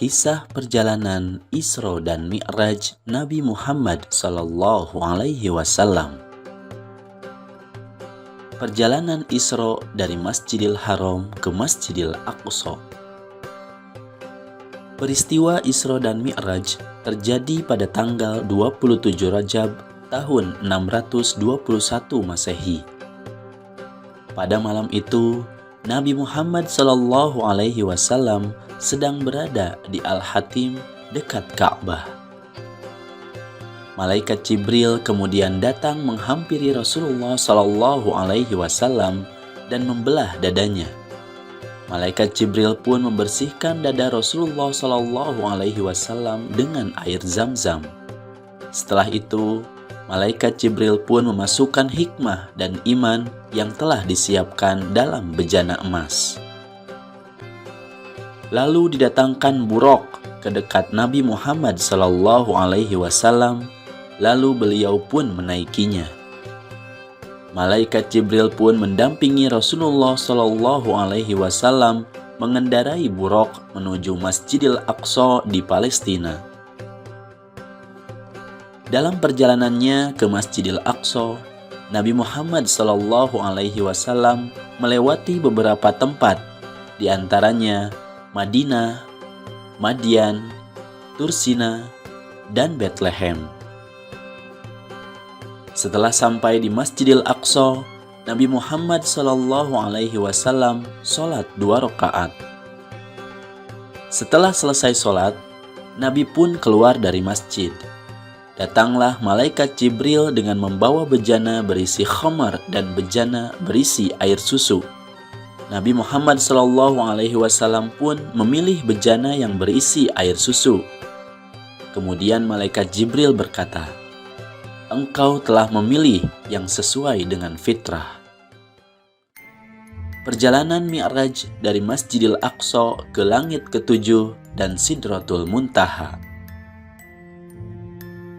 Kisah perjalanan Isra dan Mi'raj Nabi Muhammad Sallallahu Alaihi Wasallam. Perjalanan Isra dari Masjidil Haram ke Masjidil Aqsa. Peristiwa Isra dan Mi'raj terjadi pada tanggal 27 Rajab tahun 621 Masehi. Pada malam itu, Nabi Muhammad Sallallahu Alaihi Wasallam sedang berada di Al-Hatim dekat Ka'bah. Malaikat Jibril kemudian datang menghampiri Rasulullah Sallallahu Alaihi Wasallam dan membelah dadanya. Malaikat Jibril pun membersihkan dada Rasulullah Sallallahu Alaihi Wasallam dengan air Zam-Zam. Setelah itu, Malaikat Jibril pun memasukkan hikmah dan iman yang telah disiapkan dalam bejana emas. Lalu didatangkan buraq ke dekat Nabi Muhammad Sallallahu Alaihi Wasallam, lalu beliau pun menaikinya. Malaikat Jibril pun mendampingi Rasulullah Sallallahu Alaihi Wasallam mengendarai buraq menuju Masjidil Aqsa di Palestina. Dalam perjalanannya ke Masjidil Aqsa, Nabi Muhammad Sallallahu Alaihi Wasallam melewati beberapa tempat, di antaranya Madinah, Madian, Tursina, dan Bethlehem. Setelah sampai di Masjidil Aqsa, Nabi Muhammad Sallallahu Alaihi Wasallam sholat 2 rakaat. Setelah selesai sholat, Nabi pun keluar dari masjid. Datanglah malaikat Jibril dengan membawa bejana berisi khamar dan bejana berisi air susu. Nabi Muhammad Sallallahu Alaihi Wasallam pun memilih bejana yang berisi air susu. Kemudian malaikat Jibril berkata, "Engkau telah memilih yang sesuai dengan fitrah." Perjalanan Mi'raj dari Masjidil Aqsa ke langit ke-7 dan Sidratul Muntaha.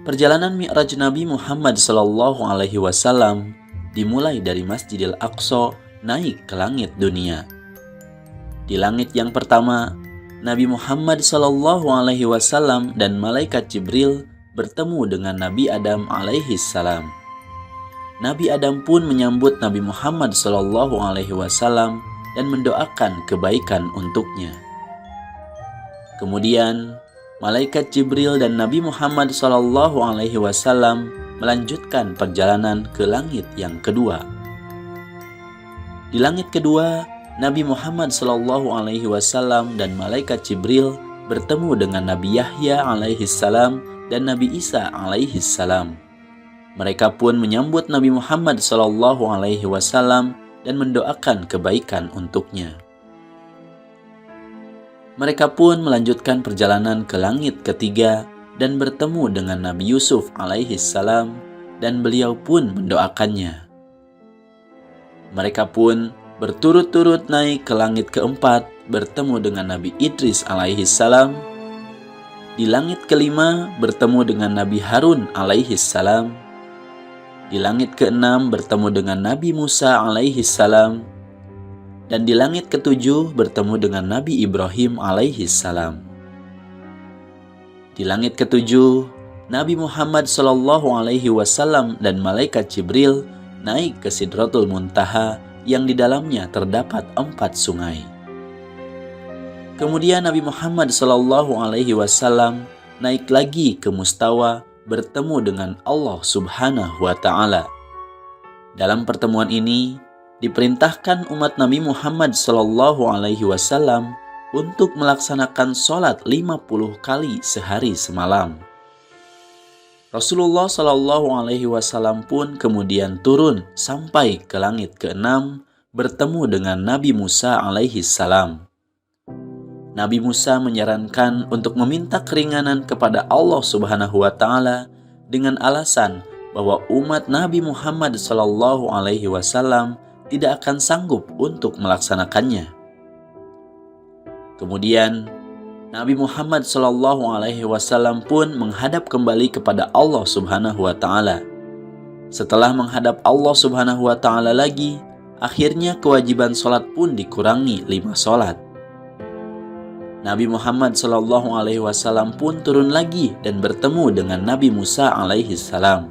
Perjalanan Mi'raj Nabi Muhammad Sallallahu Alaihi Wasallam dimulai dari Masjidil Aqsa naik ke langit dunia. Di langit yang pertama, Nabi Muhammad Sallallahu Alaihi Wasallam dan malaikat Jibril bertemu dengan Nabi Adam alaihi salam. Nabi Adam pun menyambut Nabi Muhammad Sallallahu Alaihi Wasallam dan mendoakan kebaikan untuknya. Kemudian, malaikat Jibril dan Nabi Muhammad Sallallahu Alaihi Wasallam melanjutkan perjalanan ke langit yang kedua. Di langit kedua, Nabi Muhammad Sallallahu Alaihi Wasallam dan malaikat Jibril bertemu dengan Nabi Yahya alaihi salam dan Nabi Isa alaihi salam. Mereka pun menyambut Nabi Muhammad Sallallahu Alaihi Wasallam dan mendoakan kebaikan untuknya. Mereka pun melanjutkan perjalanan ke langit ketiga dan bertemu dengan Nabi Yusuf alaihi salam dan beliau pun mendoakannya. Mereka pun berturut-turut naik ke langit keempat bertemu dengan Nabi Idris alaihi salam. Di langit kelima bertemu dengan Nabi Harun alaihi salam. Di langit keenam bertemu dengan Nabi Musa alaihi salam. Dan di langit ketujuh bertemu dengan Nabi Ibrahim alaihi salam. Di langit ketujuh, Nabi Muhammad Sallallahu Alaihi Wasallam dan malaikat Jibril naik ke Sidratul Muntaha yang di dalamnya terdapat 4 sungai. Kemudian Nabi Muhammad Sallallahu Alaihi Wasallam naik lagi ke Mustawa bertemu dengan Allah Subhanahu wa Ta'ala. Dalam pertemuan ini diperintahkan umat Nabi Muhammad Sallallahu Alaihi Wasallam untuk melaksanakan sholat 50 kali sehari semalam. Rasulullah Sallallahu Alaihi Wasallam pun kemudian turun sampai ke langit ke-6 bertemu dengan Nabi Musa alaihi salam. Nabi Musa menyarankan untuk meminta keringanan kepada Allah Subhanahu wa Ta'ala dengan alasan bahwa umat Nabi Muhammad Sallallahu Alaihi Wasallam tidak akan sanggup untuk melaksanakannya. Kemudian Nabi Muhammad Sallallahu Alaihi Wasallam pun menghadap kembali kepada Allah Subhanahu wa Ta'ala. Setelah menghadap Allah Subhanahu wa Ta'ala lagi, akhirnya kewajiban sholat pun dikurangi 5 sholat. Nabi Muhammad SAW pun turun lagi dan bertemu dengan Nabi Musa alaihissalam.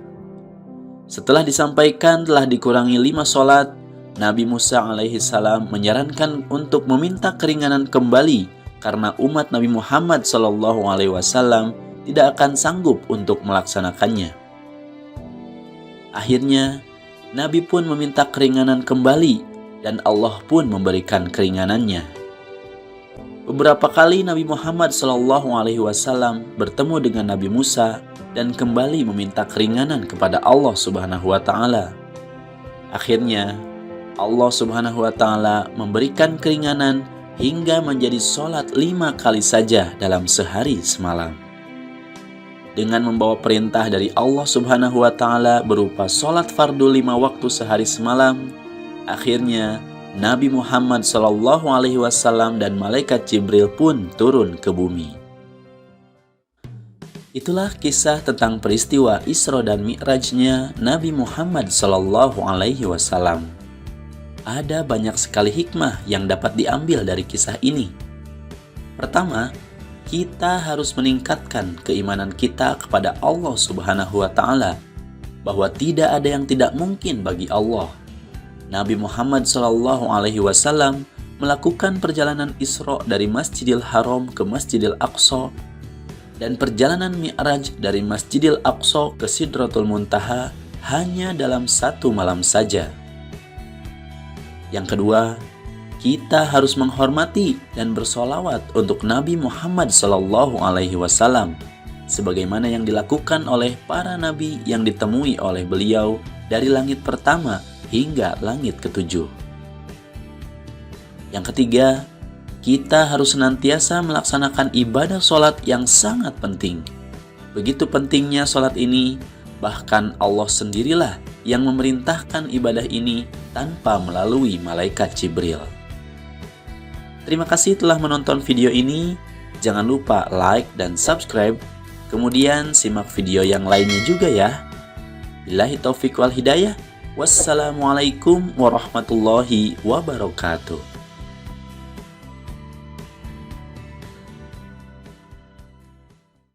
Setelah disampaikan telah dikurangi 5 sholat, Nabi Musa alaihissalam menyarankan untuk meminta keringanan kembali karena umat Nabi Muhammad SAW tidak akan sanggup untuk melaksanakannya. Akhirnya, Nabi pun meminta keringanan kembali dan Allah pun memberikan keringanannya. Beberapa kali Nabi Muhammad SAW bertemu dengan Nabi Musa dan kembali meminta keringanan kepada Allah Subhanahu wa Ta'ala. Akhirnya, Allah Subhanahu wa Ta'ala memberikan keringanan hingga menjadi sholat 5 kali saja dalam sehari semalam. Dengan membawa perintah dari Allah Subhanahu wa Ta'ala berupa sholat fardu 5 waktu sehari semalam, akhirnya Nabi Muhammad SAW dan malaikat Jibril pun turun ke bumi. Itulah kisah tentang peristiwa Isra dan Mi'rajnya Nabi Muhammad SAW. Ada banyak sekali hikmah yang dapat diambil dari kisah ini. Pertama, kita harus meningkatkan keimanan kita kepada Allah Subhanahu wa Ta'ala, bahwa tidak ada yang tidak mungkin bagi Allah. Nabi Muhammad SAW melakukan perjalanan Isra dari Masjidil Haram ke Masjidil Aqsa dan perjalanan Mi'raj dari Masjidil Aqsa ke Sidratul Muntaha hanya dalam 1 malam saja. Yang kedua, kita harus menghormati dan bersolawat untuk Nabi Muhammad SAW sebagaimana yang dilakukan oleh para nabi yang ditemui oleh beliau dari langit pertama hingga langit ke-7. Yang ketiga, kita harus senantiasa melaksanakan ibadah sholat yang sangat penting. Begitu pentingnya sholat ini, bahkan Allah sendirilah yang memerintahkan ibadah ini tanpa melalui malaikat Jibril. Terima kasih telah menonton video ini. Jangan lupa like dan subscribe. Kemudian simak video yang lainnya juga ya. Billahi taufiq wal hidayah. Wassalamualaikum warahmatullahi wabarakatuh.